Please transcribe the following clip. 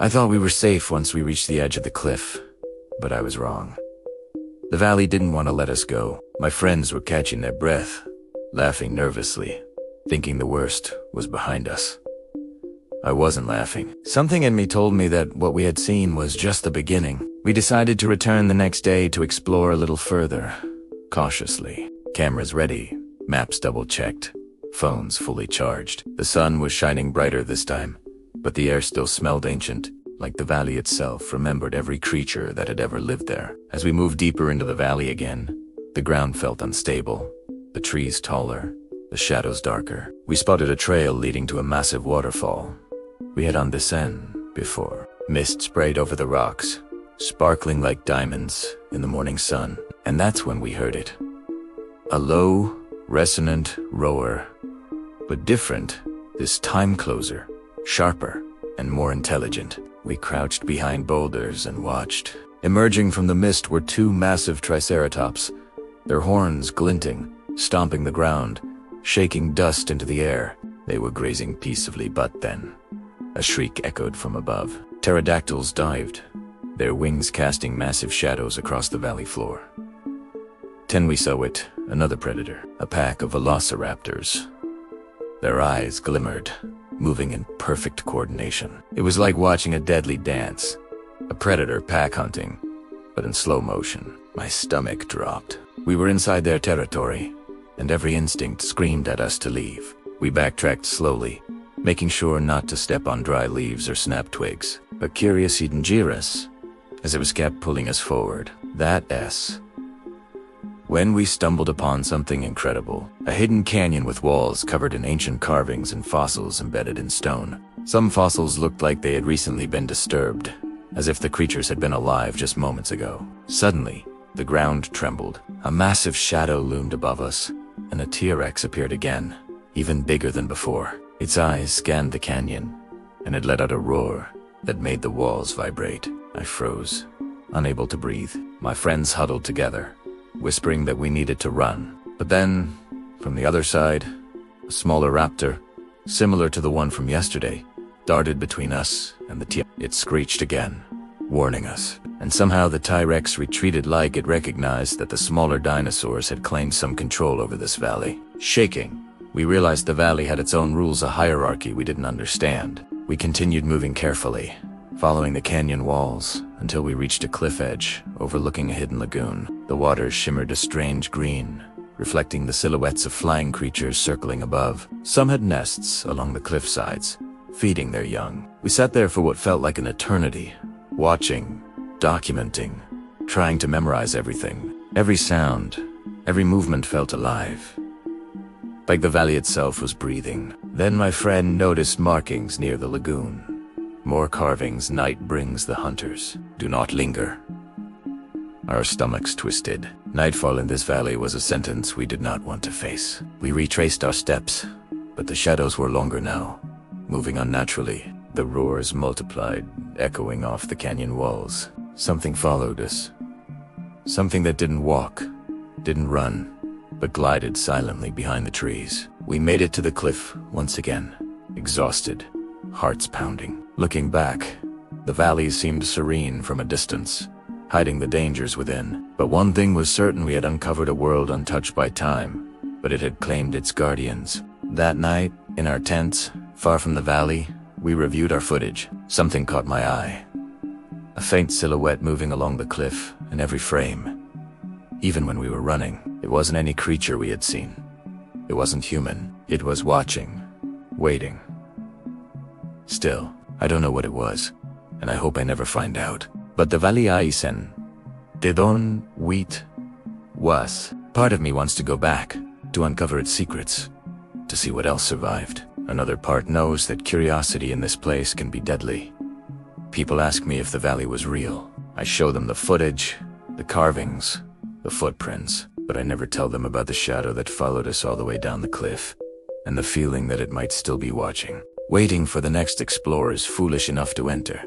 I thought we were safe once we reached the edge of the cliff, but I was wrong. The valley didn't want to let us go. My friends were catching their breath, laughing nervously, thinking the worst was behind us. I wasn't laughing. Something in me told me that what we had seen was just the beginning. We decided to return the next day to explore a little further, cautiously. Cameras ready, maps double-checked, phones fully charged. The sun was shining brighter this time, but the air still smelled ancient, like the valley itself remembered every creature that had ever lived there. As we moved deeper into the valley again, the ground felt unstable, the trees taller, the shadows darker. We spotted a trail leading to a massive waterfall. We had on this end before. Mist sprayed over the rocks, sparkling like diamonds in the morning sun. And that's when we heard it. A low, resonant roar, but different, this time closer, sharper, and more intelligent. We crouched behind boulders and watched. Emerging from the mist were two massive triceratops, their horns glinting, stomping the ground, shaking dust into the air. They were grazing peacefully, but then a shriek echoed from above. Pterodactyls dived, their wings casting massive shadows across the valley floor. Then we saw it, another predator, a pack of velociraptors. Their eyes glimmered, moving in perfect coordination. It was like watching a deadly dance, a predator pack hunting, but in slow motion. My stomach dropped. We were inside their territory, and every instinct screamed at us to leave. We backtracked slowly, making sure not to step on dry leaves or snap twigs. But curiosity didn't jeer us, as it was kept pulling us forward. When we stumbled upon something incredible, a hidden canyon with walls covered in ancient carvings and fossils embedded in stone. Some fossils looked like they had recently been disturbed, as if the creatures had been alive just moments ago. Suddenly, the ground trembled. A massive shadow loomed above us, and a T-Rex appeared again, even bigger than before. Its eyes scanned the canyon, and it let out a roar that made the walls vibrate. I froze, unable to breathe. My friends huddled together, whispering that we needed to run. But then, from the other side, a smaller raptor, similar to the one from yesterday, darted between us and the T-Rex. It screeched again, warning us. And somehow the T-Rex retreated like it recognized that the smaller dinosaurs had claimed some control over this valley. Shaking, we realized the valley had its own rules, a hierarchy we didn't understand. We continued moving carefully, following the canyon walls until we reached a cliff edge overlooking a hidden lagoon. The water shimmered a strange green, reflecting the silhouettes of flying creatures circling above. Some had nests along the cliff sides, feeding their young. We sat there for what felt like an eternity, watching, documenting, trying to memorize everything. Every sound, every movement felt alive, like the valley itself was breathing. Then my friend noticed markings near the lagoon. More carvings. Night brings the hunters. Do not linger. Our stomachs twisted. Nightfall in this valley was a sentence we did not want to face. We retraced our steps, but the shadows were longer now, moving unnaturally. The roars multiplied, echoing off the canyon walls. Something followed us. Something that didn't walk, didn't run, but glided silently behind the trees. We made it to the cliff once again, exhausted, hearts pounding. Looking back, the valley seemed serene from a distance, hiding the dangers within. But one thing was certain: we had uncovered a world untouched by time, but it had claimed its guardians. That night, in our tents, far from the valley, we reviewed our footage. Something caught my eye. A faint silhouette moving along the cliff in every frame. Even when we were running, it wasn't any creature we had seen. It wasn't human. It was watching, waiting. Still, I don't know what it was, and I hope I never find out. But the valley Aisen, Dedon Wheat, was. Part of me wants to go back, to uncover its secrets, to see what else survived. Another part knows that curiosity in this place can be deadly. People ask me if the valley was real. I show them the footage, the carvings, the footprints, but I never tell them about the shadow that followed us all the way down the cliff, and the feeling that it might still be watching, waiting for the next explorers foolish enough to enter.